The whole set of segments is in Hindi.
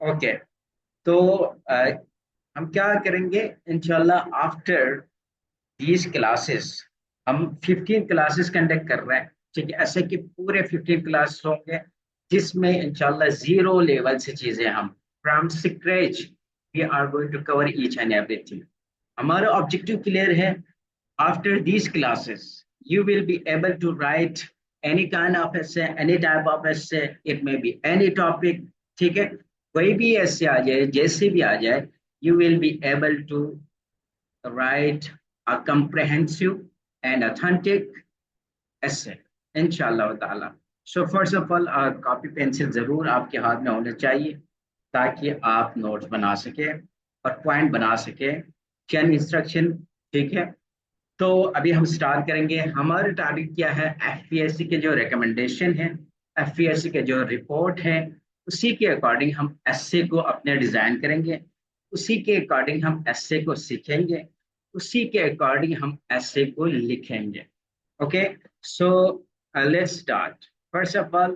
ओके। तो हम क्या करेंगे इंशाल्लाह आफ्टर दीज क्लासेस। हम 15 क्लासेस कंडक्ट कर रहे हैं, ठीक है। ऐसे कि पूरे 15 क्लास होंगे जिसमें इंशाल्लाह जीरो लेवल से चीजें हम from scratch we are going to cover each and everything. हमारा ऑब्जेक्टिव क्लियर है। After these classes you will be able to write any kind of essay, any type of essay, it may be any topic, ठीक है। कोई भी ऐसे आ जाए, जैसे भी आ जाए, you will be able to write a comprehensive and authentic essay, इंशाल्लाह ताला। So first of all copy pencil जरूर आपके हाथ में होने चाहिए ताकि आप नोट्स बना सके और पॉइंट बना सके, चंद इंस्ट्रक्शन, ठीक है। तो अभी हम स्टार्ट करेंगे। हमारा टारगेट क्या है? एफपीएससी के जो रिकमेंडेशन है, एफपीएससी के जो रिपोर्ट है, उसी के अकॉर्डिंग हम एसए को अपने डिजाइन करेंगे, उसी के अकॉर्डिंग हम एसए को सीखेंगे, उसी के अकॉर्डिंग हम एसए को लिखेंगे। Okay. So let's start. First of all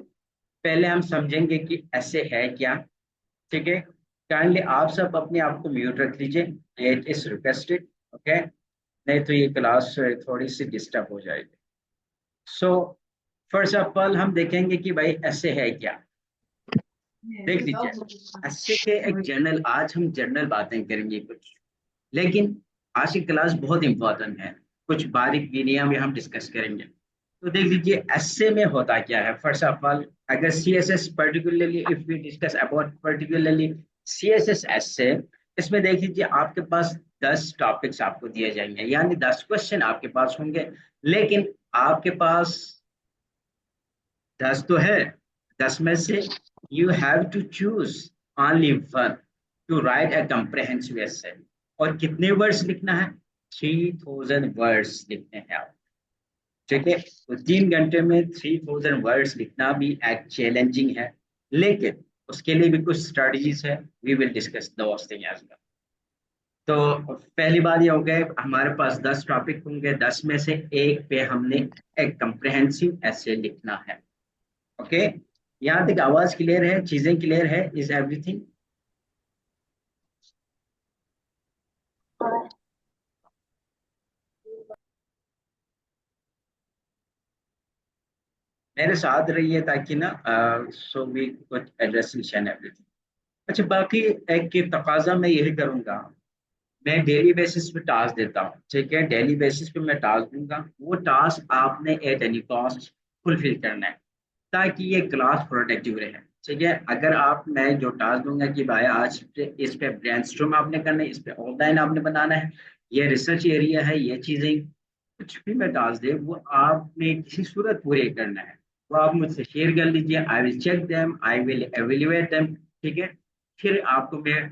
पहले हम समझेंगे कि एसए है क्या, ठीक है। काइंडली आप सब अपने आप को म्यूट रख लीजिए, इट इज रिक्वेस्टेड। ओके, नहीं तो ये क्लास थोड़ी सी डिस्टर्ब हो जाएगी। सो फर्स्ट ऑफ ऑल हम देखेंगे कि भाई ऐसे है क्या। देख लीजिए, ऐसे के एक जर्नल, आज हम जर्नल बातें करेंगे कुछ, लेकिन आज की क्लास बहुत इंपॉर्टेंट है। कुछ बारीक विधियां भी हम डिस्कस करेंगे। तो देख लीजिए एसए में होता क्या है। फर्स्ट ऑफ ऑल अगर CSS particularly if we discuss about particularly CSS essay, इसमें देख लीजिए आपके पास 10 टॉपिक्स आपको दिए जाएंगे, यानी 10 क्वेश्चन आपके पास होंगे। लेकिन आपके पास 10 तो है, 10 में से you have to choose only one to write a comprehensive essay. और कितने वर्ड्स लिखना है? 3000 वर्ड्स लिखने हैं आप, ठीक है। तो 3 घंटे में 3000 वर्ड्स लिखना भी एक चैलेंजिंग है, लेकिन उसके लिए भी कुछ स्ट्रेटजीज है। We will discuss those thing as well. तो पहली बात ये हो गई, हमारे पास 10 टॉपिक होंगे, 10 में से एक पे हमने एक कंप्रहेंसिव ऐसे लिखना है। ओके, यहाँ तक आवाज क्लियर है, चीजें क्लियर है, इज एवरीथिंग? मेरे साथ रहिए ताकि ना सो वी कुछ एड्रेस एंड एवरीथिंग। अच्छा, बाकी एक की तकाजा मैं यही करूंगा, मैं डेली बेसिस पे टास्क देता हूँ, ठीक है। डेली बेसिस पे मैं टास्क दूंगा, वो टास्क आपने एट एनी कॉस्ट फुलफिल करना है ताकि ये क्लास प्रोडक्टिव रहे, ठीक है। अगर आप, मैं जो टास्क दूंगा कि भाई आज इस पे ब्रेनस्टॉर्म आपने करना है, इस पे ऑनलाइन आपने बनाना है, ये रिसर्च एरिया है, ये चीजें, कुछ भी मैं टास्क दे वो आपने किसी सूरत पूरे करना है। वो आप मुझसे शेयर कर लीजिए, I will check them, I will evaluate them, ठीक है। फिर आपको मैं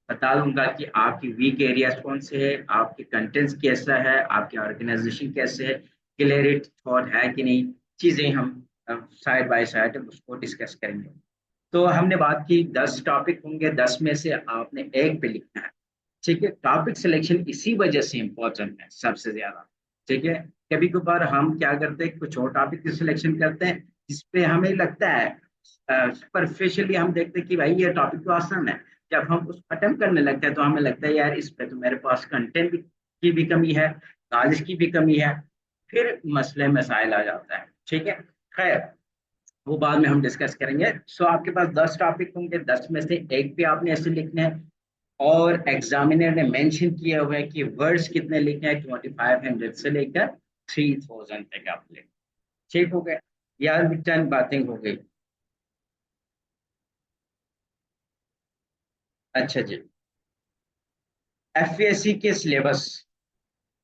बता दूंगा कि आपकी वीक एरियाज कौन से है, आपके कंटेंट्स कैसा है, आपके ऑर्गेनाइजेशन कैसे है, क्लियरिट थॉट है कि नहीं, चीजें हम साइड बाय साइड उसको डिस्कस करेंगे। तो हमने बात की 10 टॉपिक होंगे, 10 में से आपने एक पे लिखना है, ठीक है। टॉपिक सिलेक्शन इसी वजह से इंपॉर्टेंट है सबसे ज्यादा, ठीक है। कभी कभार हम क्या करते हैं, कुछ और टॉपिक की सिलेक्शन करते हैं जिसपे हमें लगता है, सुपरफिशियली हम देखते हैं कि भाई ये टॉपिक तो आसान है। जब हम उसको अटेम्प्ट करने लगते हैं तो हमें लगता है यार इस पे तो मेरे पास कंटेंट की भी कमी है, नॉलेज की भी कमी है, फिर मसले मसाइल आ जाता है, ठीक है। खैर, वो बाद में हम डिस्कस करेंगे। सो आपके पास 10 टॉपिक होंगे, 10 में से एक पे आपने ऐसे लिखने हैं। और एग्जामिनर ने मेंशन किया हुआ है कि वर्ड्स कितने लिखने हैं, 2500 से लेकर 3000 तक आप लिख, ठीक हो गए। यार रिटर्न बातें हो गई। अच्छा जी, एफपीएससी के सिलेबस।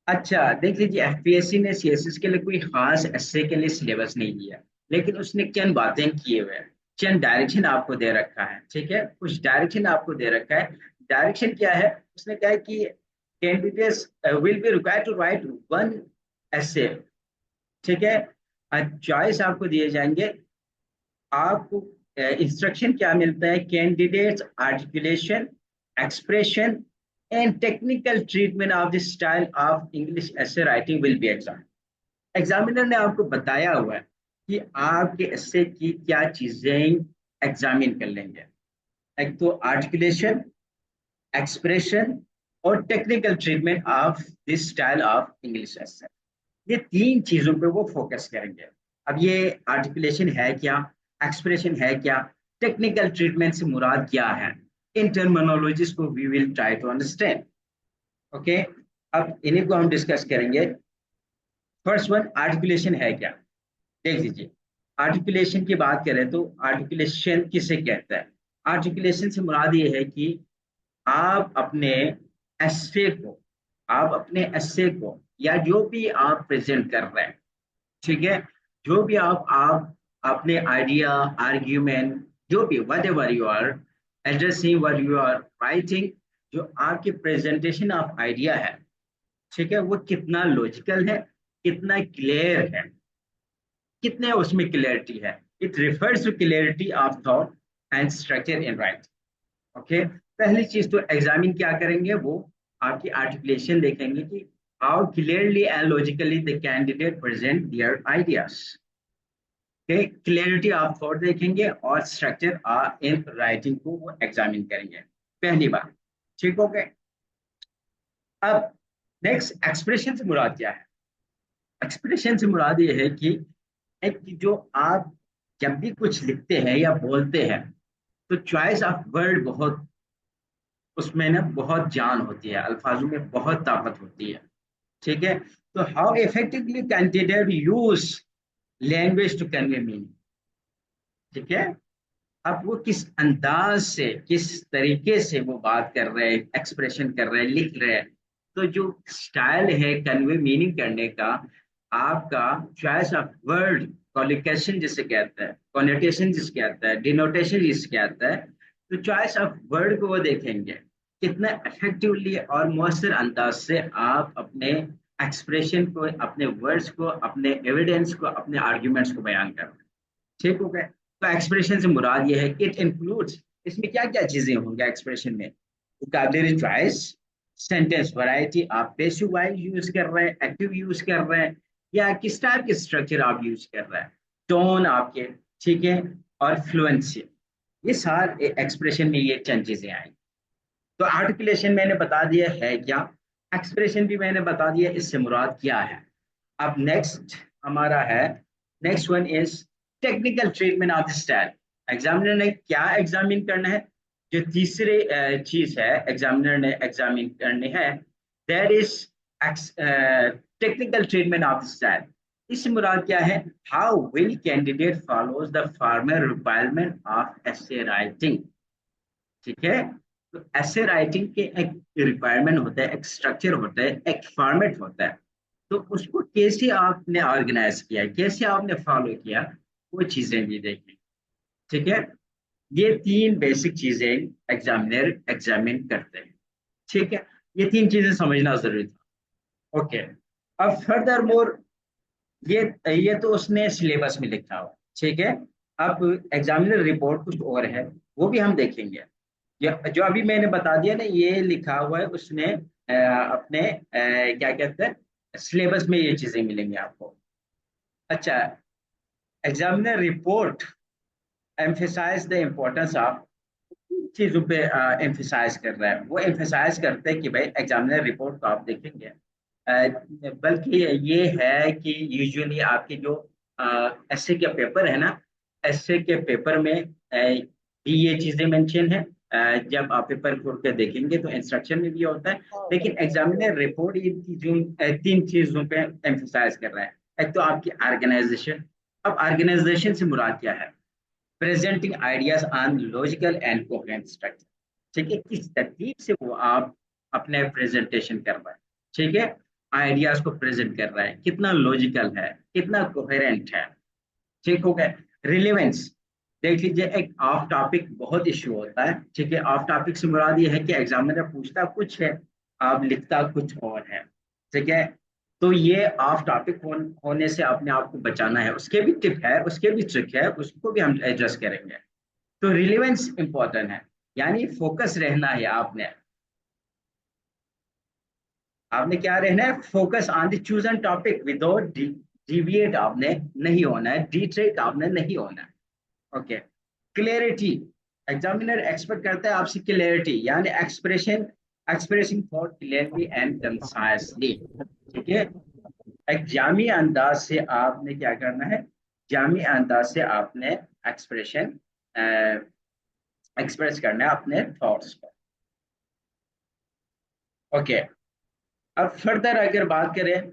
अच्छा देख लीजिए, एफपीएससी ने सीएसएस के लिए कोई खास एसए के लिए सिलेबस नहीं दिया, लेकिन उसने चंद बातें किए हुए हैं, चंद डायरेक्शन आपको दे रखा है, ठीक है। कुछ डायरेक्शन आपको दे रखा है। डायरेक्शन क्या है? उसने कहा है कि candidates will be required to write one essay, ठीक है। चॉइस आपको दिए जाएंगे। आपको इंस्ट्रक्शन क्या मिलता है? Candidates articulation, expression and technical treatment of the style of English essay writing will be exam. Examiner ने आपको बताया हुआ है कि आपके एसे की क्या चीजें एग्जामिन कर लेंगे। एक तो आर्टिकुलेशन, एक्सप्रेशन और technical treatment of this style of English essay. ये तीन चीजों पे वो फोकस करेंगे। अब ये आर्टिकुलेशन है क्या, एक्सप्रेशन है क्या, टेक्निकल ट्रीटमेंट से मुराद क्या है, इन टर्मिनोलॉजीज को we will try to understand. Okay, अब इन्हीं को हम डिस्कस करेंगे। फर्स्ट वन, आर्टिकुलेशन है क्या। देख लीजिए, आर्टिकुलेशन की बात करें तो आर्टिकुलेशन किसे कहता है। आर्टिकुलेशन से मुराद ये है कि आप अपने एस्से को, आप अपने एस्से को या जो भी आप प्रेजेंट कर रहे हैं, ठीक है, जो भी आप अपने आइडिया, आर्ग्यूमेंट, जो भी whatever you are addressing, what you are writing, जो आपकी प्रेजेंटेशन ऑफ आइडिया है, ठीक है, वो कितना लॉजिकल है, कितना क्लियर है, कितने उसमें क्लियरिटी है। It refers to clarity of thought and structure in writing. Okay, पहली चीज तो एग्जामिन क्या करेंगे, वो आपकी आर्टिकुलेशन देखेंगे कि how clearly and logically the candidate present their ideas. Okay, clarity of thought देखेंगे और स्ट्रक्चर इन राइटिंग को वो एग्जामिन करेंगे, पहली बात। ठीक हो गए। अब नेक्स्ट, एक्सप्रेशन से मुराद क्या है। एक्सप्रेशन से मुराद ये है कि एक जो आप जब भी कुछ लिखते हैं या बोलते हैं, तो चॉइस ऑफ वर्ड बहुत, उसमें ना बहुत जान होती है, अल्फाजों में बहुत ताकत होती है। ठीक है, तो how effectively candidate use language to convey meaning. ठीक है, अब वो किस अंदाज से, किस तरीके से वो बात कर रहे हैं, एक्सप्रेशन कर रहे हैं, लिख रहे हैं। तो जो स्टाइल है कन्वे मीनिंग करने का, आपका चॉइस ऑफ वर्ड, कॉलिकेशन जिसे कहते हैं, कॉनेटेशन जिसे कहता है, डिनोटेशन जिसे कहता है, तो चॉइस ऑफ वर्ड को वो देखेंगे कितना इफेक्टिवली और मौसर अंदाज से आप अपने एक्सप्रेशन को, अपने वर्ड्स को, अपने एविडेंस को, अपने आर्ग्यूमेंट्स को बयान कर रहे हैं। ठीक हो गया। तो एक्सप्रेशन से मुराद ये है कि इट इंक्लूड्स, इसमें क्या क्या चीजें होंगी एक्सप्रेशन में। वोकैबुलरी चॉइस, सेंटेंस वैरायटी, आप पैसिव वॉइस यूज कर रहे हैं, एक्टिव यूज कर रहे हैं, या किस टाइप के स्ट्रक्चर आप यूज कर रहे हैं, टोन आपके, ठीक है, और फ्लुएंसी। ये सारे एक्सप्रेशन में ये चंद चीजें आएंगी। तो आर्टिकुलेशन मैंने बता दिया है क्या, एक्सप्रेशन भी मैंने बता दिया इससे मुराद क्या है। अब नेक्स्ट हमारा है, next one is technical treatment of the style. Examiner ने क्या एग्जामिन करना है, जो तीसरे चीज है एग्जामिनर ने एग्जामिन करनी है, that is technical treatment of the style. इससे मुराद क्या है, how will candidate follows the formal requirement of essay writing. ठीक है, तो ऐसे राइटिंग के एक रिक्वायरमेंट होता है, एक स्ट्रक्चर होता है, एक फॉर्मेट होता है। तो उसको कैसे आपने ऑर्गेनाइज किया, कैसे आपने फॉलो किया, वो चीजें भी देखें। ठीक है, ये तीन बेसिक चीजें एग्जामिनर एग्जामिन करते हैं। ठीक है, ये तीन चीजें समझना जरूरी था। ओके, अब फर्दर मोर, ये तो उसने सिलेबस में लिखा हुआ, ठीक है। अब एग्जामिनर रिपोर्ट कुछ और है, वो भी हम देखेंगे। जो अभी मैंने बता दिया ना, ये लिखा हुआ है उसने अपने क्या कहते हैं, सिलेबस में ये चीजें मिलेंगी आपको। अच्छा, examiner report emphasise the importance of, चीजों पे एम्फेसाइज कर रहा है। वो एम्फेसाइज करते हैं कि भाई एग्जामिनर रिपोर्ट को आप देखेंगे, बल्कि ये है कि यूजुअली आपके जो एसए के पेपर है ना, एसए के पेपर में भी ये चीजें मेंशन है। जब आप पेपर खोल के देखेंगे तो इंस्ट्रक्शन में भी होता है, लेकिन एग्जामिनर रिपोर्ट ये चीजों, तीन चीजों पे एम्फेसाइज कर रहा है। एक तो आपकी ऑर्गेनाइजेशन। अब ऑर्गेनाइजेशन से मुराद क्या है, presenting ideas on logical and coherent structure. ठीक है, किस तरतीब से वो आप अपने प्रेजेंटेशन कर रहे हैं, ठीक है, आइडियाज को प्रेजेंट कर रहा है, कितना लॉजिकल है, कितना कोहेरेंट है। ठीक हो गया। रिलेवेंस, देख लीजिए, एक ऑफ टॉपिक बहुत इश्यू होता है। ठीक है, ऑफ टॉपिक से मुराद ये है कि एग्जामिनर पूछता कुछ है, आप लिखता कुछ और है। ठीक है, तो ये ऑफ टॉपिक होने से अपने आप को बचाना है, उसके भी टिप है, उसके भी ट्रिक है, उसको भी हम एड्रेस करेंगे। तो रिलेवेंस इंपॉर्टेंट है, यानी फोकस रहना है आपने। आपने क्या रहना है, focus on the chosen topic without deviate आपने नहीं होना है, डिट्रैक्ट आपने नहीं होना है। ओके, क्लियरिटी, एग्जामिनर एक्सपेक्ट करता है आपसे क्लियरिटी, यानी एक्सप्रेसिंग थॉट क्लियरली एंड कंसाइसली। ठीक है, एक जामी अंदाज से आपने क्या करना है, जामी अंदाज से आपने एक्सप्रेशन एक्सप्रेस करना है अपने थॉट्स को। ओके, अब फर्दर अगर बात करें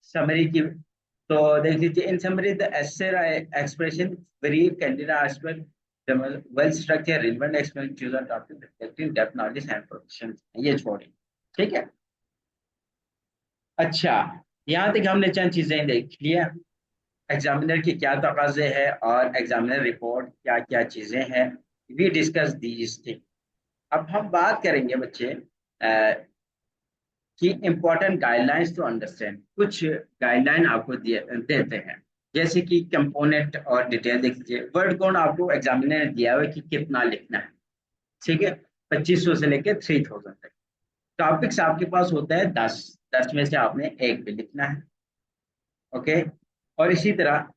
समरी की, तो देख लीजिए, इन summary the essay expression very candidate well structure relevant explain choose on topic reflecting depth knowledge and profession, ये छोड़िए। ठीक है, अच्छा, यहाँ तक हमने चंद चीजें देख लिया, एग्जामिनर की क्या तकाजे है और एग्जामिनर रिपोर्ट क्या क्या चीजें हैं, वी डिस्कस दीज थिंग। अब हम बात करेंगे बच्चे कि इंपॉर्टेंट गाइडलाइंस टू अंडरस्टैंड, कुछ गाइडलाइन आपको देते हैं, जैसे कि कंपोनेंट और डिटेल देख लीजिए। वर्ड काउंट आपको एग्जामिनर ने दिया हुआ है कि कितना लिखना है। ठीक है, 2500 से लेकर 3000 तक। टॉपिक्स आपके पास होता है 10, 10 में से आपने एक भी लिखना है। ओके, और इसी तरह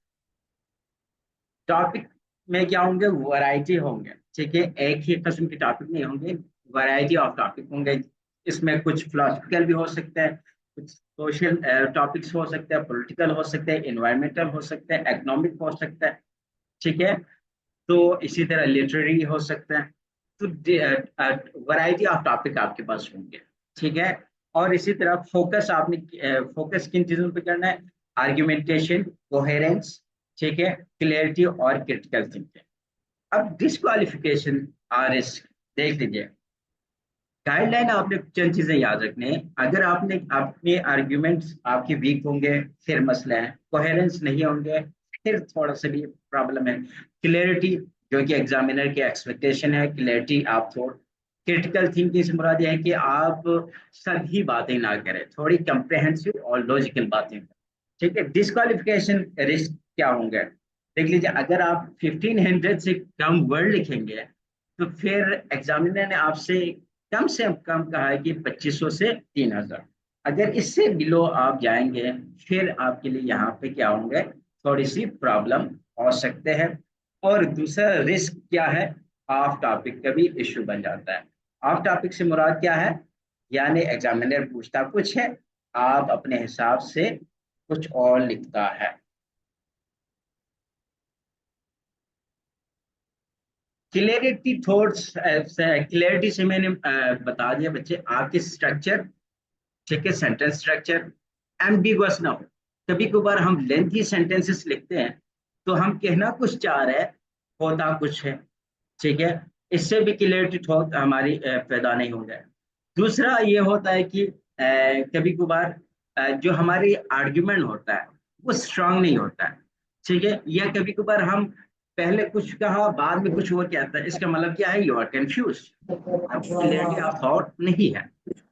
टॉपिक में क्या होंगे, वैरायटी होंगे। ठीक है, एक ही किस्म के टॉपिक नहीं होंगे, वैरायटी ऑफ टॉपिक होंगे। इसमें कुछ फिलोसफिकल भी हो सकते हैं, कुछ सोशल टॉपिक्स हो सकते हैं, पॉलिटिकल हो सकते हैं, इन्वायरमेंटल हो सकते हैं, इकोनॉमिक हो सकता है। ठीक है, तो इसी तरह लिटरेरी हो सकता है। तो वैरायटी ऑफ टॉपिक आपके पास होंगे। ठीक है, और इसी तरह फोकस आपने फोकस किन चीजों पे करना है, आर्ग्यूमेंटेशन, कोहेरेंस, ठीक है, क्लियरिटी और क्रिटिकल थिंकिंग। अब डिस्क्वालिफिकेशन और रिस्क देख लीजिए। गाइडलाइन आपने चंद चीजें याद रखने हैं। अगर आपने अपने आर्ग्यूमेंट्स आपके वीक होंगे, फिर मसला है, कोहेरेंस नहीं होंगे, फिर थोड़ा सा भी प्रॉब्लम है, क्लियरिटी जो कि एग्जामिनर की एक्सपेक्टेशन है, क्लियरिटी आप थोड़ा, क्रिटिकल थिंकिंग से मुराद यह है कि आप सभी बातें ना करें, थोड़ी कंप्रेहेंसिव और लॉजिकल बातें करें। ठीक है, डिस्क्वालिफिकेशन रिस्क क्या होंगे, देख लीजिए। अगर आप 1500 से कम वर्ड लिखेंगे, तो फिर एग्जामिनर ने आपसे से कम कहा है कि 2500 से 3000। अगर इससे बिलो आप जाएंगे, फिर आपके लिए यहाँ पे क्या होंगे, थोड़ी सी प्रॉब्लम हो सकते हैं। और दूसरा रिस्क क्या है, ऑफ टॉपिक का भी इश्यू बन जाता है। ऑफ टॉपिक से मुराद क्या है, यानी एग्जामिनर पूछता कुछ है, आप अपने हिसाब से कुछ और लिखता है। क्लियरिटी थॉट्स, क्लियरिटी से मैंने बता दिया बच्चे, आपके स्ट्रक्चर, ठीक है, सेंटेंस स्ट्रक्चर एम्बिगुअस ना हो। कभी कभार हम लेंथी सेंटेंसेस लिखते हैं, तो हम कहना कुछ चाह रहे हैं, होता कुछ है। ठीक है, इससे भी क्लियरिटी थॉट हमारी पैदा नहीं होगा। दूसरा ये होता है कि कभी कभार जो हमारी आर्ग्यूमेंट होता है वो स्ट्रांग नहीं होता है। ठीक है, या कभी कभार हम पहले कुछ कहा बाद में कुछ और कहता है, इसका मतलब क्या है, यू आर कंफ्यूज, आपकी क्लियरिटी ऑफ थॉट नहीं है।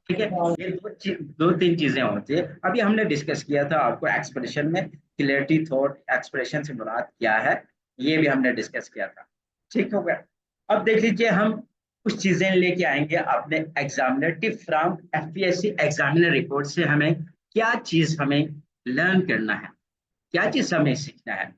ठीक है, ये दो तीन चीजें होती है। अभी हमने डिस्कस किया था आपको एक्सप्रेशन में क्लियरिटी थॉट एक्सप्रेशन से मुराद क्या है, ये भी हमने डिस्कस किया था। ठीक हो गया। अब देख लीजिए, हम कुछ चीजें लेके आएंगे अपने एग्जामिनेटिव फ्रॉम एफपीएससी एग्जामिनर रिपोर्ट से, हमें क्या चीज हमें लर्न करना है, क्या चीज हमें सीखना है।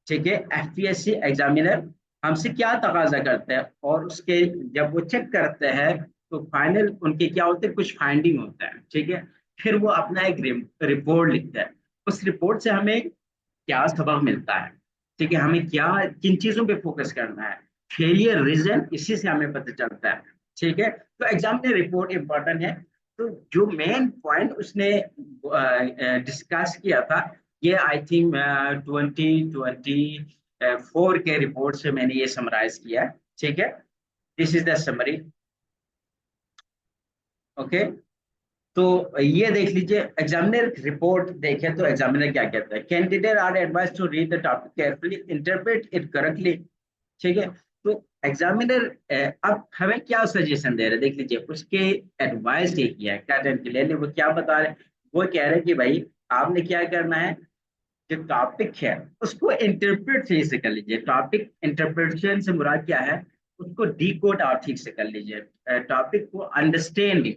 ठीक है, एफपीएससी एग्जामिनर हमसे क्या तकाजा करते हैं, और उसके जब वो चेक करते हैं, तो फाइनल उनके क्या होते हैं, कुछ फाइंडिंग होता है। ठीक है, फिर वो अपना एक रिपोर्ट लिखता है। उस रिपोर्ट से हमें क्या सबक मिलता है, ठीक है, हमें क्या, किन चीजों पे फोकस करना है, फेलियर रीजन, इसी से हमें पता चलता है। ठीक है, तो एग्जाम में रिपोर्ट इंपॉर्टेंट है। तो जो मेन पॉइंट उसने डिस्कस किया था, ये आई थिंक 2024 के रिपोर्ट से मैंने ये समराइज किया है। ठीक है, this is the summary. Okay, तो ये देख लीजिए, एग्जामिनर रिपोर्ट देखें तो एग्जामिनर क्या कहता है, candidate are advise to read the topic carefully, interpret it correctly. ठीक है, तो एग्जामिनर अब हमें क्या सजेशन दे रहे हैं, देख लीजिए, उसके एडवाइस ये किया है, क्या क्लियरली वो क्या बता रहे हैं, वो कह रहे हैं कि भाई आपने क्या करना है, जो टॉपिक है उसको इंटरप्रेट सही से कर लीजिए। टॉपिक इंटरप्रिटेशन से मुराद क्या है, उसको डीकोड आप ठीक से कर लीजिए। टॉपिक को understanding,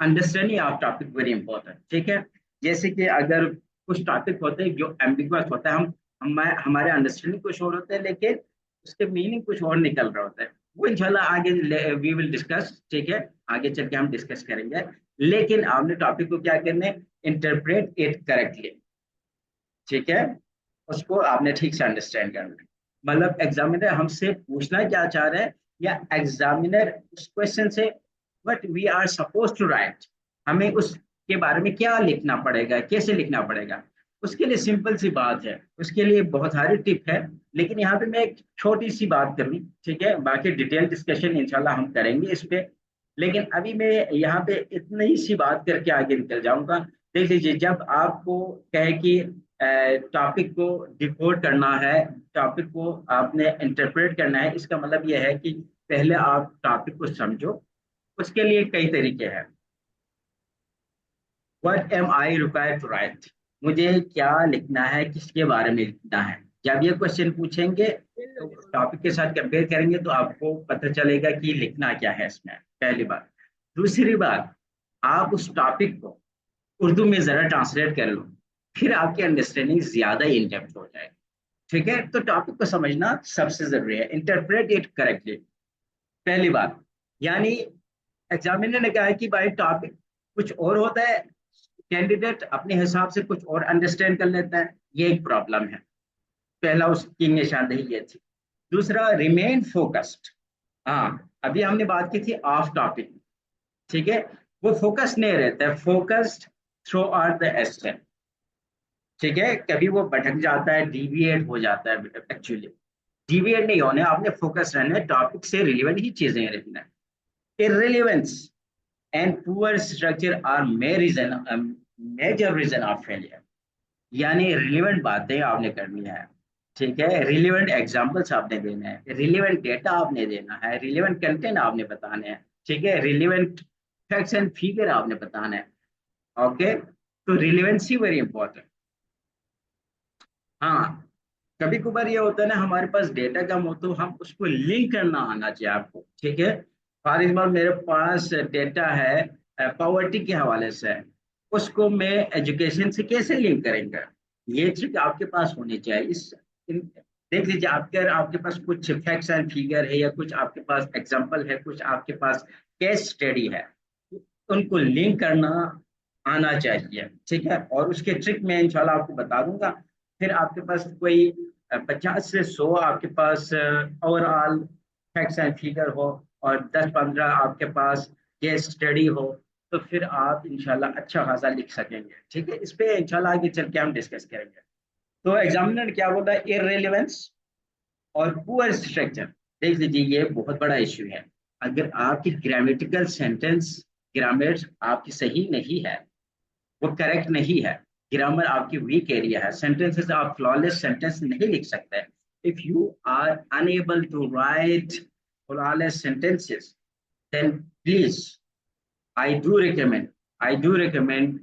understanding of topic very important. ठीक है, जैसे कि अगर कुछ टॉपिक होते हैं जो एम्बिगुअस होता है, हम हमारे अंडरस्टैंडिंग कुछ और होते हैं, लेकिन उसके मीनिंग कुछ और निकल रहा होता है। वो इंशाल्लाह आगे वी विल डिस्कस, ठीक है, आगे चल के हम डिस्कस करेंगे। लेकिन आपने टॉपिक को क्या करना है, इंटरप्रेट इट करेक्टली, ठीक है, उसको आपने ठीक से अंडरस्टैंड करना है। मतलब एग्जामिनर हमसे पूछना क्या चाह रहा है, या एग्जामिनर उस क्वेश्चन से what we are suppose to write, हमें उसके बारे में क्या लिखना पड़ेगा, कैसे लिखना पड़ेगा। उसके लिए सिंपल सी बात है, उसके लिए बहुत सारी टिप है, लेकिन यहाँ पे मैं एक छोटी सी बात करूँ, ठीक है, बाकी डिटेल डिस्कशन इंशाल्लाह हम करेंगे इस पे। लेकिन अभी मैं यहाँ पे इतनी सी बात करके आगे निकल जाऊंगा। देख लीजिए, जब आपको कहे कि टॉपिक को डिकोड करना है, टॉपिक को आपने इंटरप्रेट करना है, इसका मतलब यह है कि पहले आप टॉपिक को समझो। उसके लिए कई तरीके हैं। What am I required to write, मुझे क्या लिखना है, किसके बारे में लिखना है। जब ये क्वेश्चन पूछेंगे तो टॉपिक के साथ कंपेयर करेंगे तो आपको पता चलेगा कि लिखना क्या है इसमें, पहली बात। दूसरी बात, आप उस टॉपिक को उर्दू में जरा ट्रांसलेट कर लो, फिर आपकी अंडरस्टैंडिंग ज्यादा इन डेप्थ हो जाएगी, ठीक है। तो टॉपिक को समझना सबसे जरूरी है, इंटरप्रेट इट करेक्टली, पहली बात। यानी एग्जामिनर ने कहा है कि भाई टॉपिक कुछ और होता है, कैंडिडेट अपने हिसाब से कुछ और अंडरस्टैंड कर लेता है, ये एक प्रॉब्लम है। पहला उसकी निशानदेही ये थी। दूसरा, रिमेन फोकस्ड। हाँ, अभी हमने बात की थी ऑफ टॉपिक, ठीक है, वो फोकस नहीं रहता है, फोकस्ड थ्रू आउट द एस्टे, ठीक है। कभी वो भटक जाता है, डिविएट हो जाता है, एक्चुअली डिविएट नहीं होने, आपने फोकस रहना है, टॉपिक से रिलेवेंट ही चीजें लिखना है। Irrelevance and poor structure are major reason of failure. यानी रिलेवेंट बातें आपने करनी है, ठीक है, रिलेवेंट एग्जांपल्स आपने देने हैं, रिलेवेंट डेटा आपने देना है, रिलेवेंट कंटेंट आपने बताने हैं, ठीक है, रिलेवेंट फैक्ट्स एंड फिगर आपने बताना है। ओके, तो रिलेवेंसी वेरी इंपॉर्टेंट। हाँ, कभी कभार ये होता है ना, हमारे पास डेटा कम हो तो हम उसको लिंक करना आना चाहिए आपको, ठीक है। फॉर एग्जाम्पल मेरे पास डेटा है पॉवर्टी के हवाले से, उसको मैं एजुकेशन से कैसे लिंक करेंगे, ये चीज आपके पास होनी चाहिए। देख लीजिए, आपके आपके पास कुछ फैक्ट्स एंड फिगर है, या कुछ आपके पास एग्जांपल है, कुछ आपके पास केस स्टडी है, उनको लिंक करना आना चाहिए, ठीक है। और उसके ट्रिक मैं इंशाल्लाह आपको बता दूंगा। फिर आपके पास कोई 50 से 100 आपके पास ओवरऑल फैक्ट्स एंड फिगर हो, और 10-15 आपके पास केस स्टडी हो, तो फिर आप इंशाल्लाह अच्छा खासा लिख सकेंगे, ठीक है। इस पे इंशाल्लाह आगे चल के हम डिस्कस करेंगे। तो एग्जामिनर क्या बोला, इररिलेवेंस और पुअर स्ट्रक्चर। देख लीजिए, ये बहुत बड़ा इश्यू है। अगर आपकी ग्रामेटिकल सेंटेंस, ग्रामर आपकी सही नहीं है, वो करेक्ट नहीं है, ग्रामर आपकी वीक एरिया है, सेंटेंसेस आप फ्लॉलेस सेंटेंस नहीं लिख सकते। If you are unable to write flawless sentences, then please I do recommend, I do recommend,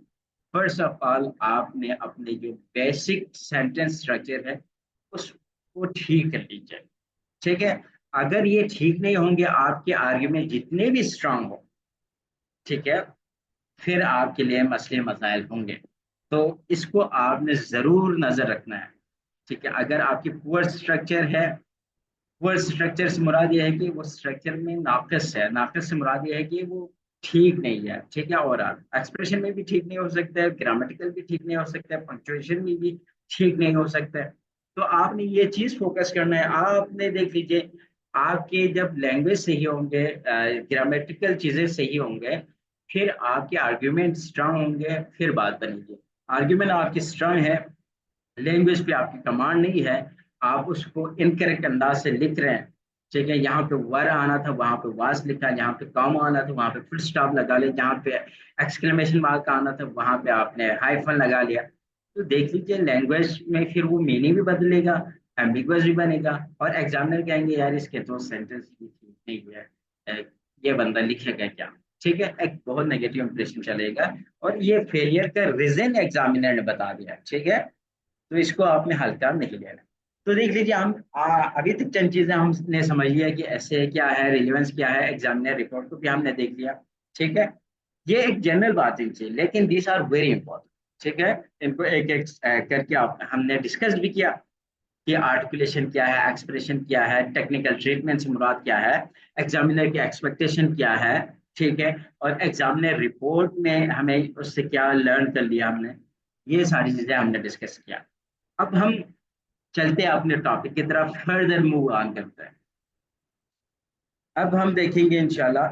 first of all आपने अपने जो बेसिक सेंटेंस स्ट्रक्चर है उसको ठीक कर लीजिए, ठीक है। अगर ये ठीक नहीं होंगे, आपके आर्ग्यूमेंट जितने भी स्ट्रांग हो, ठीक है, फिर आपके लिए मसले मसाइल होंगे। तो इसको आपने जरूर नजर रखना है, ठीक है। अगर आपकी पुअर स्ट्रक्चर है, पुअर स्ट्रक्चर से मुराद ये है कि वो स्ट्रक्चर में नाकस है, नाकस से मुराद ये है कि वो ठीक नहीं है, ठीक है। और एक्सप्रेशन में भी ठीक नहीं हो सकता है, ग्रामेटिकल भी ठीक नहीं हो सकता है, पंक्चुएशन में भी ठीक नहीं हो सकता है। तो आपने ये चीज फोकस करना है। आपने देख लीजिए, आपके जब लैंग्वेज सही होंगे, ग्रामेटिकल चीजें सही होंगे, फिर आपके आर्ग्यूमेंट स्ट्रांग होंगे, फिर बात बनेगी। आर्ग्यूमेंट आपकी स्ट्रांग है, लैंग्वेज पे आपकी कमांड नहीं है, आप उसको इनकरेक्ट अंदाज से लिख रहे हैं, ठीक है। यहाँ पे वर आना था वहां पे वास लिखा, जहाँ पे कॉमा आना था वहां पे फुल स्टॉप लगा लिया, जहाँ पे एक्सक्लेमेशन मार्क आना था वहां पे आपने हाइफन लगा लिया। तो देख लीजिए, लैंग्वेज में फिर वो मीनिंग भी बदलेगा, एम्बिगुअस भी बनेगा, और एग्जामिनर कहेंगे यार इसके तो सेंटेंस ही ठीक नहीं है, अ, ये बंदा लिखेगा क्या, ठीक है। एक बहुत नेगेटिव इंप्रेशन चलेगा, और ये फेलियर का रीजन एग्जामिनर ने बता दिया, ठीक है। तो इसको आपने हल्का नहीं लेना। तो देख लीजिए, हम अभी तक चंद चीजें हमने समझ लिया कि ऐसे क्या है, रिलेवेंस क्या है, एग्जामिनर रिपोर्ट को भी हमने देख लिया, ठीक है। ये एक जनरल बात है, लेकिन दीज आर वेरी इंपॉर्टेंट, ठीक है। इनको एक एक करके आप हमने डिस्कस भी किया। कि आर्टिकुलेशन क्या है, एक्सप्रेशन क्या है, टेक्निकल ट्रीटमेंट से मुराद क्या है, एग्जामिनर की एक्सपेक्टेशन क्या है, ठीक है, और एग्जामिनर रिपोर्ट में हमें उससे क्या लर्न कर लिया हमने, ये सारी चीजें हमने डिस्कस किया। अब हम चलते हैं अपने टॉपिक की तरफ, फर्दर मूव ऑन करते हैं। अब हम देखेंगे इंशाल्लाह।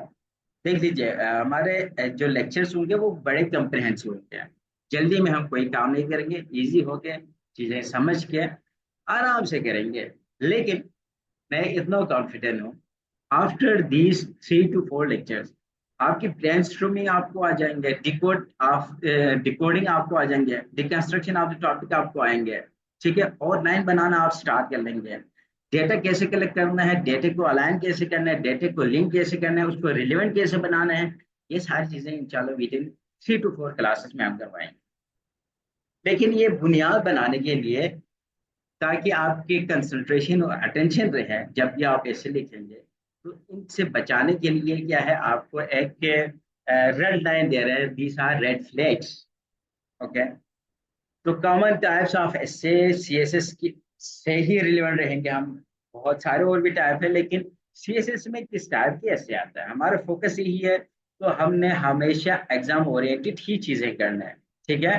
देख लीजिए, हमारे जो लेक्चर्स होंगे वो बड़े कंप्रहेंसिव होते हैं। जल्दी में हम कोई काम नहीं करेंगे, इजी होके चीजें समझ के आराम से करेंगे। लेकिन मैं इतना कॉन्फिडेंट हूँ, आफ्टर दीज 3 to 4 लेक्चर्स आपकी ब्रेन स्ट्रोमिंग आपको आ जाएंगे, डिकोडिंग आपको आ जाएंगे, डिकंस्ट्रक्शन ऑफ द टॉपिक आपको आएंगे, ठीक है, और लाइन बनाना आप स्टार्ट कर लेंगे। डेटा कैसे कलेक्ट करना है, डेटे को अलाइन कैसे करना है, डेटे को लिंक कैसे करना है, उसको रिलेवेंट कैसे बनाना है, ये सारी चीजें इंशाल्लाह विद इन 3 to 4 क्लासेस में हम करवाएंगे। लेकिन ये बुनियाद बनाने के लिए, ताकि आपकी कंसंट्रेशन और अटेंशन रहे जब भी आप ऐसे लिखेंगे, तो इनसे बचाने के लिए क्या है, आपको एक रेड लाइन दे रहे हैं, these are red flags. Okay, तो common types of essay CSS की से ही रिलेवेंट रहेंगे हम। बहुत सारे और भी टाइप है, लेकिन सीएसएस में किस टाइप के ऐसे आता है, हमारा फोकस यही है। तो हमने हमेशा एग्जाम ओरिएंटेड ही चीजें करना है, ठीक है।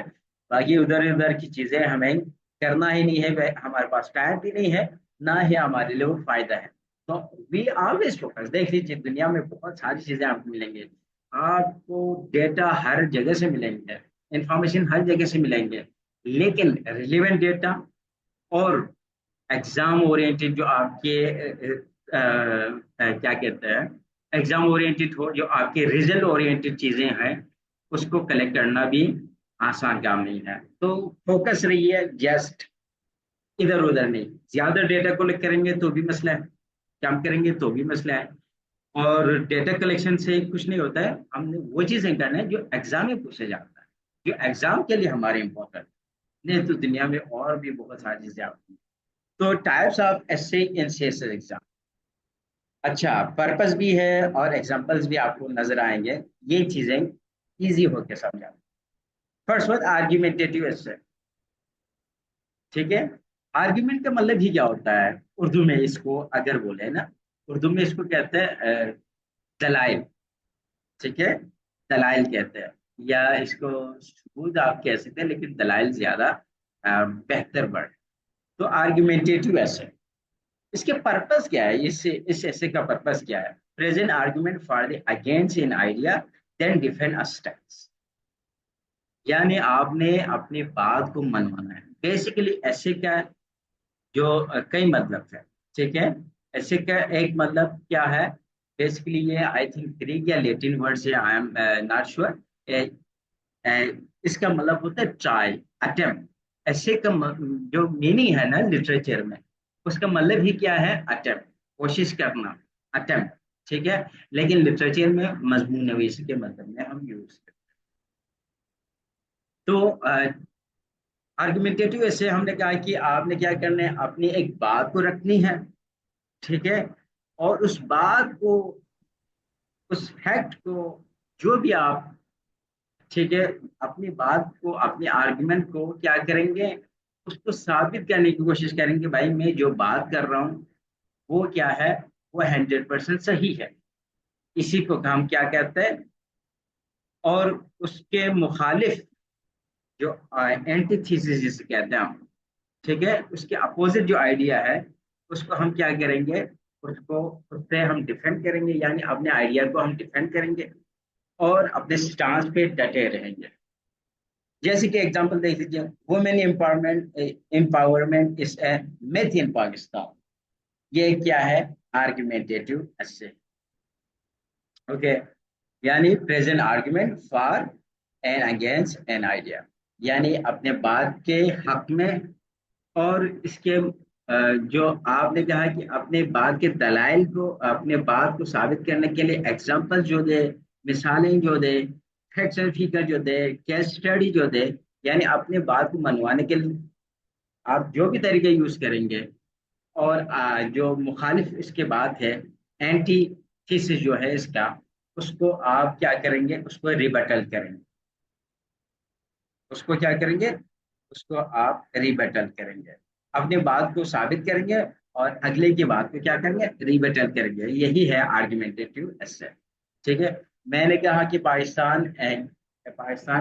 बाकी उधर उधर की चीजें हमें करना ही नहीं है, हमारे पास टाइम भी नहीं है, ना ही हमारे लिए वो फायदा है। तो वी ऑलवेज फोकस, देख लीजिए दुनिया में बहुत सारी चीजें आपको मिलेंगे, आपको डेटा हर जगह से मिलेंगे, इंफॉर्मेशन हर जगह से मिलेंगे, लेकिन रिलेवेंट डेटा और एग्जाम ओरिएंटेड जो आपके क्या कहते हैं, एग्जाम ओरिएंटेड हो, जो आपके रिजल्ट ओरिएंटेड चीजें हैं, उसको कलेक्ट करना भी आसान काम नहीं है। तो फोकस रहिए, जस्ट इधर उधर नहीं। ज्यादा डेटा कलेक्ट करेंगे तो भी मसला है, कम करेंगे तो भी मसला है। और डेटा कलेक्शन से कुछ नहीं होता है, हमने वो चीजें करना है जो एग्जाम में पूछा जाता है, जो एग्जाम के लिए हमारे इंपॉर्टेंट। नहीं तो दुनिया में और भी बहुत सारी चीजें आती हैं। तो types of essay in CSS exam, अच्छा पर्पस भी है और एग्जांपल्स भी आपको नजर आएंगे, ये चीजें इजी होकर समझा। फर्स्ट वन आर्ग्यूमेंटेटिव एसे, ठीक है। आर्ग्यूमेंट का मतलब ही क्या होता है, उर्दू में इसको अगर बोले ना, उर्दू में इसको कहते हैं दलाइल, ठीक है, दलाइल कहते हैं, या इसको सबूत आप कह सकते हैं, लेकिन दलाइल ज्यादा बेहतर वर्ड। तो आर्ग्यूमेंटेटिव ऐसे, इसके पर्पस क्या है, इस ऐसे का पर्पस क्या है, present argument for the against in idea then defend a stance. यानी आपने अपनी बात को मनवाना है, बेसिकली ऐसे का जो कई मतलब है, ठीक है। ऐसे का एक मतलब क्या है, बेसिकली ये आई थिंक ग्रीक या लेटिन वर्ड से, आई एम नॉट श्योर। इसका मतलब होता है ट्राई, अटेम्प्ट। ऐसे का जो मीनिंग है ना लिटरेचर में, उसका मतलब ही क्या है, अटेम्प्ट, कोशिश करना, अटेम्प्ट, ठीक है। लेकिन लिटरेचर में मजमून नवीसी के मतलब में हम यूज करते हैं। तो आर्गुमेंटेटिव ऐसे हमने कहा कि आपने क्या करना है, अपनी एक बात को रखनी है, ठीक है, और उस बात को, उस फैक्ट को, जो भी आप, ठीक है, अपनी बात को, अपने आर्गुमेंट को क्या करेंगे, उसको साबित करने की कोशिश करेंगे, भाई मैं जो बात कर रहा हूँ वो क्या है, वो 100% सही है। इसी को हम क्या कहते हैं, और उसके मुखालिफ जो एंटीथीसिस जिसे कहते हैं हम, ठीक है, उसके अपोजिट जो आइडिया है, उसको हम क्या करेंगे, उसको, उससे हम डिफेंड करेंगे, यानी अपने आइडिया को हम डिफेंड करेंगे और अपने स्टांस पे डटे रहेंगे। जैसे कि एग्जांपल देख लीजिए, women empowerment, empowerment is a myth इन पाकिस्तान, ये क्या है, आर्गुमेंटेटिव ऐसे, ओके। यानी present argument for and against an idea, यानी अपने बात के हक में, और इसके जो आपने कहा कि अपने बात के दलाइल को, अपने बात को साबित करने के लिए एग्जाम्पल जो दे, मिसालें जो दे, फैक्ट्स एंड फिगर जो दे, केस स्टडी जो दे, यानी अपने बात को मनवाने के लिए आप जो भी तरीके यूज करेंगे। और जो मुखालिफ इसके बात है, एंटी थीसिस जो है इसका, उसको आप क्या करेंगे, उसको रिबटल करेंगे, उसको क्या करेंगे, उसको आप रिबटल करेंगे। अपनी बात को साबित करेंगे और अगले की बात को क्या करेंगे, रिबटल करेंगे। यही है आर्गुमेंटेटिव एसे। ठीक है। मैंने कहा कि पाकिस्तान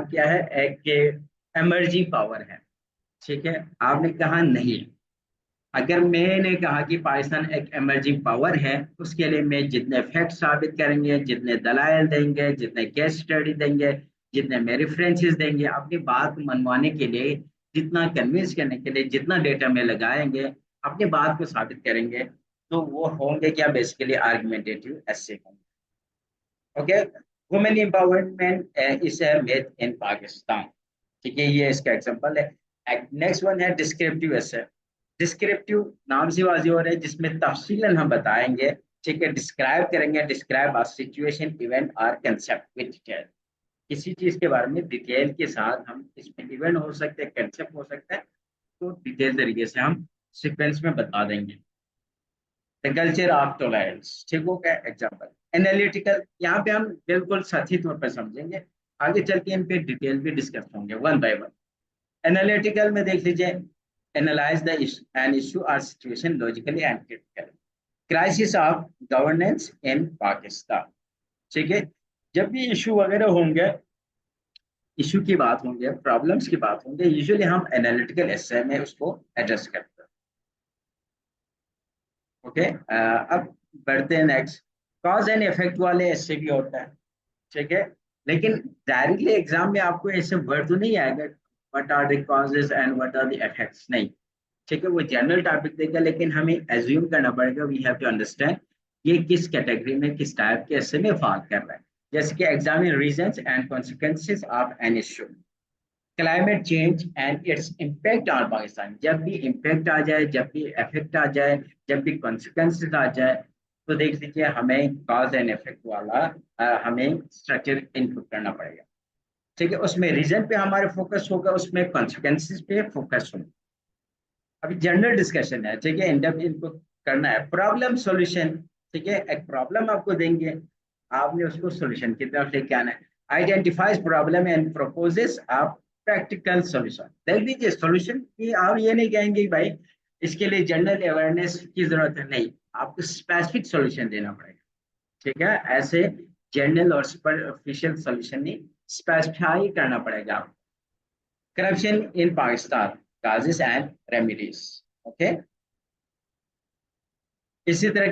क्या है, एक एमर्जिंग पावर है। ठीक है। आपने कहा नहीं। अगर मैंने कहा कि पाकिस्तान एक इमर्जिंग पावर है, उसके लिए मैं जितने फैक्ट साबित करेंगे, जितने दलाइल देंगे, जितने केस स्टडी देंगे, जितने में रेफरेंसेस देंगे, अपनी बात को मनवाने के लिए, जितना कन्विंस करने के लिए जितना डेटा में लगाएंगे, अपनी बात को साबित करेंगे, तो वो होंगे क्या, बेसिकली आर्गुमेंटेटिव ऐसे होंगे। Okay. Women empowerment is made in Pakistan. ठीक है, ये इसका एग्जांपल है। नेक्स्ट वन है डिस्क्रिप्टिव एसे। डिस्क्रिप्टिव नाम से वाजी हो रहा है, जिसमें तफसीलन हम बताएंगे। ठीक है, डिस्क्राइब करेंगे, डिस्क्राइब आ सिचुएशन, इवेंट और कंसेप्ट विद डिटेल। किसी चीज के बारे में डिटेल के साथ हम, इसमें इवेंट हो सकते हैं, कंसेप्ट हो सकता है, तो डिटेल तरीके से हम सीक्वेंस में बता देंगे। The culture of tolerance. ठीक हो गया एग्जाम्पल। एनालिटिकल, यहाँ पे हम बिल्कुल सही तौर पर समझेंगे, आगे चल के इन पे डिटेल भी डिस्कस होंगे वन बाय वन। एनालिटिकल में देख लीजिए, एनालाइज द एन इशू और situation logically and critically. Crisis of governance in Pakistan. ठीक है। जब भी इशू वगैरह होंगे, इशू की बात होंगे, प्रॉब्लम्स की बात होंगे, यूजुअली हम एनालिटिकल एसे में उसको एड्रेस करते हैं। ओके। अब बढ़ते हैं नेक्स्ट। कॉज एंड इफेक्ट वाले ऐसे भी होता है। ठीक है। लेकिन डायरेक्टली एग्जाम में आपको ऐसे वर्ड तो नहीं आएगा, what are the causes and what are the effects, नहीं। ठीक है, वो जनरल टॉपिक देगा, लेकिन हमें एज्यूम करना पड़ेगा, वी हैव टू अंडरस्टैंड ये किस कैटेगरी में, किस टाइप के ऐसे में फॉल कर रहा है। जैसे कि examine reasons and consequences of an issue, climate change and its impact on Pakistan. जब भी इम्पैक्ट आ जाए, जब भी इफेक्ट आ जाए, जब भी कॉन्सिक्वेंसेज आ जाए, तो देख लीजिए हमें कॉज एंड इफेक्ट वाला हमें स्ट्रक्चर इनपुट करना पड़ेगा। ठीक है, उसमें रीजन पे हमारे फोकस होगा, उसमें कॉन्सिक्वेंसेज पे फोकस होगा। अभी जनरल डिस्कशन है। ठीक है, इनडेप्थ इनको करना है। Problem solution. ठीक है, एक प्रॉब्लम आपको देंगे, आपने उसको सॉल्यूशन की तरफ लेके आना है। आइडेंटिफाइज प्रॉब्लम एंड प्रोपोजेस आप प्रैक्टिकल सॉल्यूशन। देख लीजिए सॉल्यूशन की, आप ये नहीं कहेंगे कि भाई इसके लिए जनरल अवेयरनेस की जरूरत है, नहीं, आपको स्पेसिफिक सॉल्यूशन देना पड़ेगा। ठीक है, ऐसे जनरल और सुपरफिशियल सॉल्यूशन नहीं, स्पेसिफाई करना पड़ेगा आपको। Corruption in Pakistan, causes and remedies. Okay. इसी तरह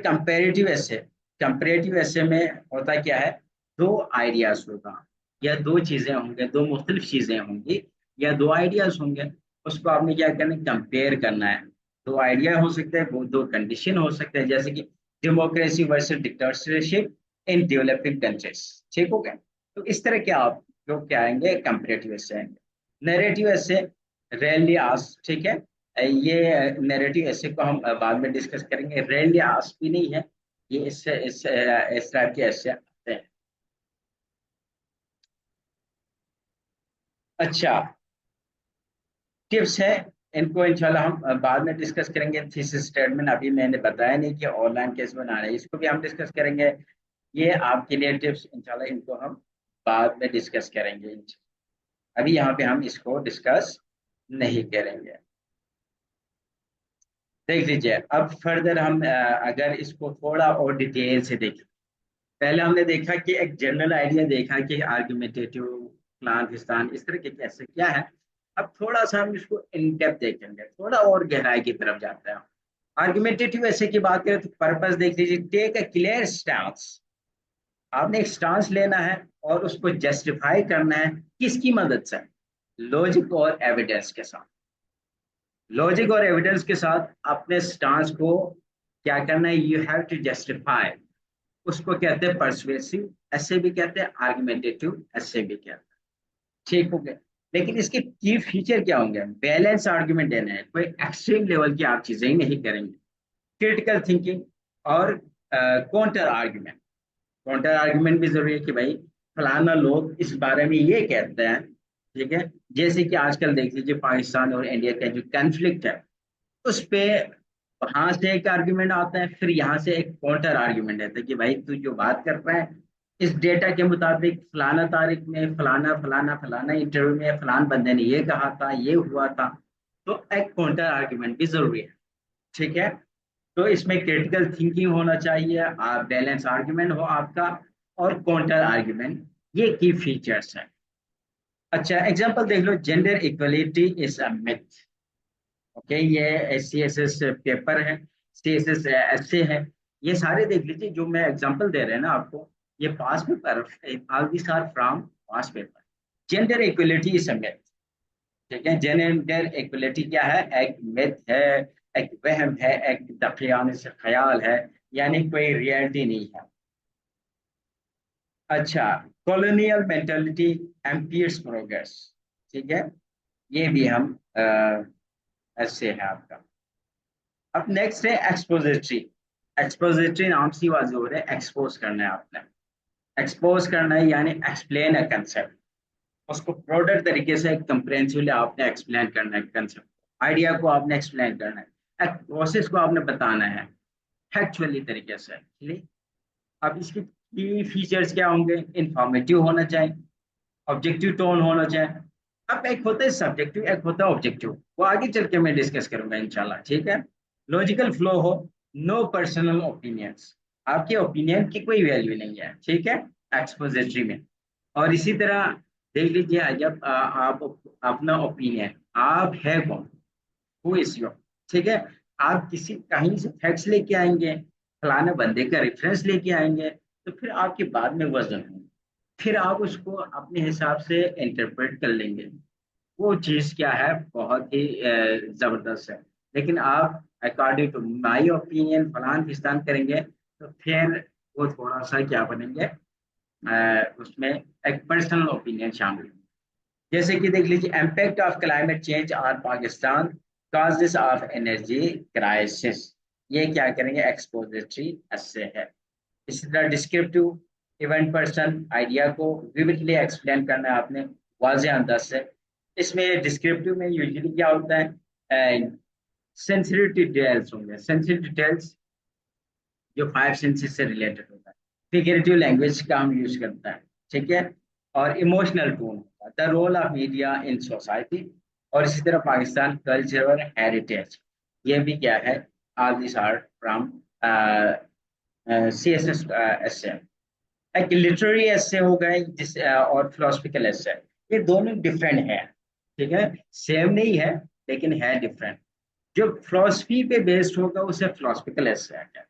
कंपेरेटिव ऐसे में होता क्या है, दो आइडियाज होगा, या दो चीजें होंगे, दो मुख्तलिफ चीजें होंगी, या दो आइडियाज होंगे, उसको आपने क्या करना है, कंपेयर करना है। दो आइडिया हो सकते हैं, वो दो कंडीशन हो सकते हैं, जैसे कि democracy versus dictatorship in developing countries. ठीक हो गया। तो इस तरह के आप जो क्या आएंगे, कंपेरेटिव ऐसे आएंगे। नैरेटिव ऐसे, रेयरली आस्क्ड। ठीक है, ये नैरेटिव ऐसे को हम बाद में डिस्कस करेंगे। रेयरली आस्क्ड भी नहीं है ये, इस टाइप के ऐसे आते हैं। अच्छा, टिप्स है, इनको इंशाल्लाह हम बाद में डिस्कस करेंगे। थीसिस स्टेटमेंट अभी मैंने बताया नहीं कि ऑनलाइन कैसे बनाना है, इसको भी हम डिस्कस करेंगे। ये आपके लिए टिप्स इंशाल्लाह, इनको हम बाद में डिस्कस करेंगे। अभी यहाँ पे हम इसको डिस्कस नहीं करेंगे। देख लीजिए, अब फर्दर हम अगर इसको थोड़ा और डिटेल से देखें। पहले हमने देखा कि एक जनरल आइडिया देखा कि आर्गुमेंटेटिव, प्लान इस तरह के कैसे क्या है। अब थोड़ा सा हम इसको इन डेप्थ देखेंगे, थोड़ा और गहराई की तरफ जाते हैं। आर्गुमेंटेटिव ऐसे की बात करें तो पर्पस देख लीजिए, टेक अ क्लियर स्टांस। आपने एक स्टांस लेना है और उसको जस्टिफाई करना है, किसकी मदद से, लॉजिक और एविडेंस के साथ। लॉजिक और एविडेंस के साथ अपने स्टांस को क्या करना है, यू हैव टू जस्टिफाई। उसको कहते हैं परसुएसिव ऐसे भी कहते हैं, आर्गुमेंटेटिव ऐसे भी कहते हैं। ठीक हो गया। लेकिन इसके की फीचर क्या होंगे, बैलेंस आर्गुमेंट देना है, कोई एक्सट्रीम लेवल की आप चीजें ही नहीं करेंगे। क्रिटिकल थिंकिंग और काउंटर आर्गुमेंट। काउंटर आर्गुमेंट भी जरूरी है कि भाई फलाना लोग इस बारे में ये कहते हैं। ठीक है, जैसे कि आजकल देख लीजिए पाकिस्तान और इंडिया का जो कन्फ्लिक्ट है, उस पे वहां से एक आर्ग्यूमेंट आता है, फिर यहाँ से एक काउंटर आर्ग्यूमेंट आता है कि भाई तू जो बात कर रहा है, इस डेटा के मुताबिक फलाना तारीख में फलाना फलाना फलाना इंटरव्यू में फलान बंदे ने ये कहा था, ये हुआ था। तो एक काउंटर आर्ग्यूमेंट भी जरूरी है, ठीक है। तो इसमें क्रिटिकल थिंकिंग होना चाहिए, बैलेंस आर्ग्यूमेंट हो आपका, और काउंटर आर्ग्यूमेंट, ये की फीचर्स हैं। अच्छा एग्जांपल देख लो, gender equality is a myth. Okay, ये सी एस एस पेपर है, सी एस एस एसे है, ये सारे देख लीजिए जो मैं एग्जांपल दे रहे हैं ना आपको, ये past paper, all these are from past paper. Gender equality is a myth, ठीक है। जेंडर इक्वलिटी क्या है, एक मिथ है, एक वहम है, एक दफियाने से ख्याल है, यानी कोई रियलिटी नहीं है। अच्छा, कॉलोनियल मेंटेलिटी एम्पियर्स प्रोग्रेस, ठीक है, ये भी हम ऐसे है आपका। अब नेक्स्ट है एक्सपोजिटरी। एक्सपोजिटरी नाम से वाज़ हो रहा है, एक्सपोज करना है आपने, एक्सपोज करना है यानी एक्सप्लेन अ कंसेप्ट, उसको प्रोडक्ट तरीके से कंप्रेहेंसिवली आपने एक्सप्लेन करना है, कंसेप्ट आइडिया को आपने एक्सप्लेन करना है, एक प्रोसेस को आपने बताना है फैक्चुअली तरीके से, ठीक। अब इसकी की फीचर्स क्या होंगे, इंफॉर्मेटिव होना चाहिए, ऑब्जेक्टिव टोन होना चाहिए। अब एक होता है सब्जेक्टिव, एक होता है ऑब्जेक्टिव, वो आगे चल के मैं डिस्कस करूंगा इंशाल्लाह, ठीक है। लॉजिकल फ्लो हो, नो पर्सनल ओपिनियंस, आपके ओपिनियन की कोई वैल्यू नहीं है, ठीक है, एक्सपोजिटरी में। और इसी तरह देख लीजिए, जब आप अपना ओपिनियन, आप है कौन, हु इज योर, ठीक है, आप किसी कहीं से फैक्ट्स लेके आएंगे, फलाने बंदे का रेफरेंस लेके आएंगे, तो फिर आपके बाद में वजन होगा, फिर आप उसको अपने हिसाब से इंटरप्रेट कर लेंगे, वो चीज क्या है, बहुत ही जबरदस्त है। लेकिन आप अकॉर्डिंग टू माई ओपिनियन फलान फिस्तान करेंगे, तो फिर वो थोड़ा सा क्या बनेंगे, उसमें एक पर्सनल ओपिनियन शामिल है। जैसे कि देख लीजिए, impact of climate change on Pakistan, causes of energy crisis, ये क्या करेंगे, एक्सपोजिटरी ऐसे है। इसी तरह डिस्क्रिप्टिव, इवेंट पर्सन, आइडिया को विविडली एक्सप्लेन करना है आपने, वाज़ेह अंदाज से। इसमें डिस्क्रिप्टिव में यूजुअली क्या होता है, सेंसिटिव डिटेल्स होंगे, सेंसिटिव डिटेल्स जो फाइव सेंसेस से रिलेटेड होता है। फिगरेटिव लैंग्वेज का हम यूज करता है, ठीक है। और इमोशनल टोन होता है, the role of media in society. और इसी तरह पाकिस्तान कल्चरल हेरिटेज, ये भी क्या है, all this are from C S S S. एक लिटरेरी एसे हो गए जिस और फिलोसफिकल एसे, ये दोनों डिफरेंट है, ठीक है, सेम नहीं है लेकिन है डिफरेंट। जो फिलोसफी पे बेस्ड होगा उसे फिलोसफिकल एसे है,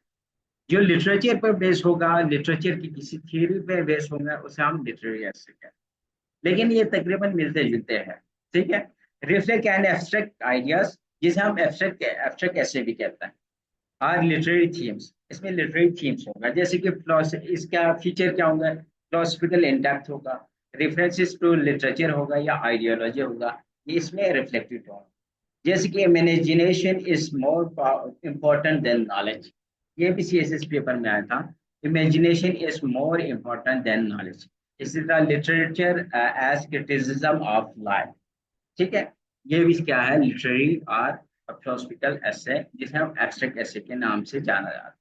जो लिटरेचर पर बेस होगा, लिटरेचर की किसी थ्योरी पे बेस होगा, उसे हम लिटरेरी एसे कहते हैं। लेकिन ये तकरीबन मिलते जुलते हैं, ठीक है। रिफ्लेक्ट एंड एब्स्ट्रैक्ट आइडियाज, जिसे हम एब्स्ट्रैक्ट एब्स्ट्रैक्ट ऐसे भी कहते हैं, आर लिटरेरी थीम्स, इसमें लिटरेरी थीम्स होगा, जैसे कि इसका फीचर क्या होगा, फिलोसफिकल इंडेप्थ होगा, रेफरेंसेस टू लिटरेचर होगा या आइडियोलॉजी होगा, ये इसमें रिफ्लेक्टेड होगा। जैसे कि imagination is more important than knowledge, ये भी सीएसएस पेपर में आया था, imagination is more important than knowledge. इसी तरह literature as criticism of life, ठीक है, ये भी क्या है, लिटरेरी और फिलोसफिकल एसे, जिसे हम एब्स्ट्रैक्ट एसे के नाम से जाना जाता है।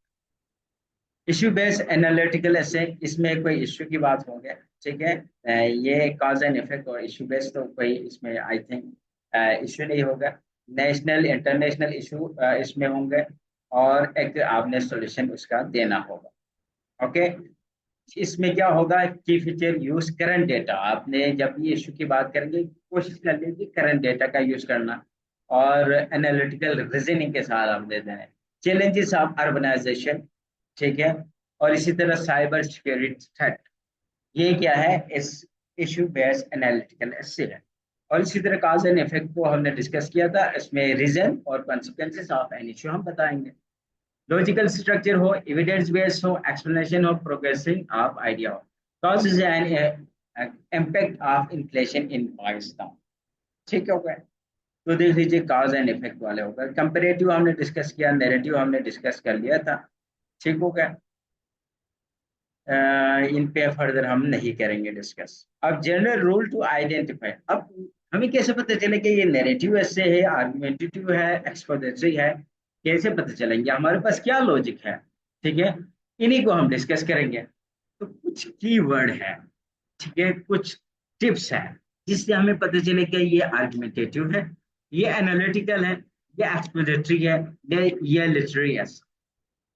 इश्यू बेस्ड एनालिटिकल एसे, इसमें कोई इश्यू की बात होंगे, ठीक है। ये कॉज एंड इफेक्ट और इश्यू बेस्ड तो कोई इसमें आई थिंक इश्यू नहीं होगा। नेशनल इंटरनेशनल इशू इसमें होंगे, और एक आपने सॉल्यूशन उसका देना होगा, ओके। इसमें क्या होगा की फीचर, यूज करंट डेटा, आपने जब भी इशू की बात करेंगे कोशिश कर लीजिए करंट डेटा का यूज करना, और एनालिटिकल रीजनिंग के साथ आप दे दें। चैलेंजेस ऑफ अर्बनाइजेशन, ठीक है, और इसी तरह साइबर सिक्योरिटी थ्रेट, ये क्या है, इस इशू बेस्ड एनालिटिकल एसे है। और इसी तरह काज एंड इफेक्ट को हमने डिस्कस किया था, इसमें रीजन और कॉन्सिक्वेंसेस ऑफ एन इशू हम बताएंगे। लॉजिकल स्ट्रक्चर हो, एविडेंस बेस्ड हो, एक्सप्लेनेशन हो, प्रोग्रेसिंग ऑफ आइडिया हो, causes and impact of inflation in Pakistan, ठीक हो गया। तो देख लीजिए कॉज एंड इफेक्ट वाले हो गए, कंपेरेटिव हमने डिस्कस किया, नैरेटिव हमने डिस्कस कर लिया था, ठीक हो गया। इन पे फर्दर हम नहीं करेंगे डिस्कस। अब जनरल रूल टू आइडेंटिफाई, अब हमें कैसे पता चले कि ये नैरेटिव ऐसे है, आर्गुमेंटेटिव है, एक्सपोजिटरी है, कैसे पता चलेंगे, हमारे पास क्या लॉजिक है, ठीक है, इन्हीं को हम डिस्कस करेंगे। तो कुछ की वर्ड है, ठीक है, कुछ टिप्स है, जिससे हमें पता चले कि ये आर्गुमेंटेटिव है ये एनालिटिकल है, ये एक्सपोजिटरी है, ये लिटरेरी है।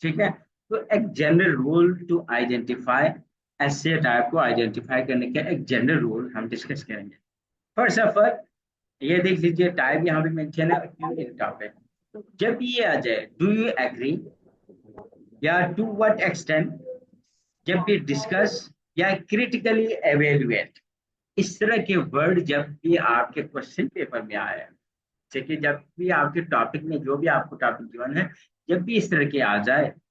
ठीक है। तो एक जनरल रूल टू आइडेंटिफाई, ऐसे टाइप को आइडेंटिफाई करने का एक जनरल रूल हम डिस्कस करेंगे। फर्स्ट ऑफ ऑल, ये देख लीजिए टाइप यहाँ पे मेंशन है इन टॉपिक। जब ये आ जाए डू यू एग्री या टू व्हाट एक्सटेंट, जब भी डिस्कस या क्रिटिकली एवेल्युएट, इस तरह के वर्ड जब भी आपके क्वेश्चन पेपर में आए, ठीक है, जब भी आपके टॉपिक में जो भी आपको टॉपिक गिवन है, जब भी इस तरह के आ जाए,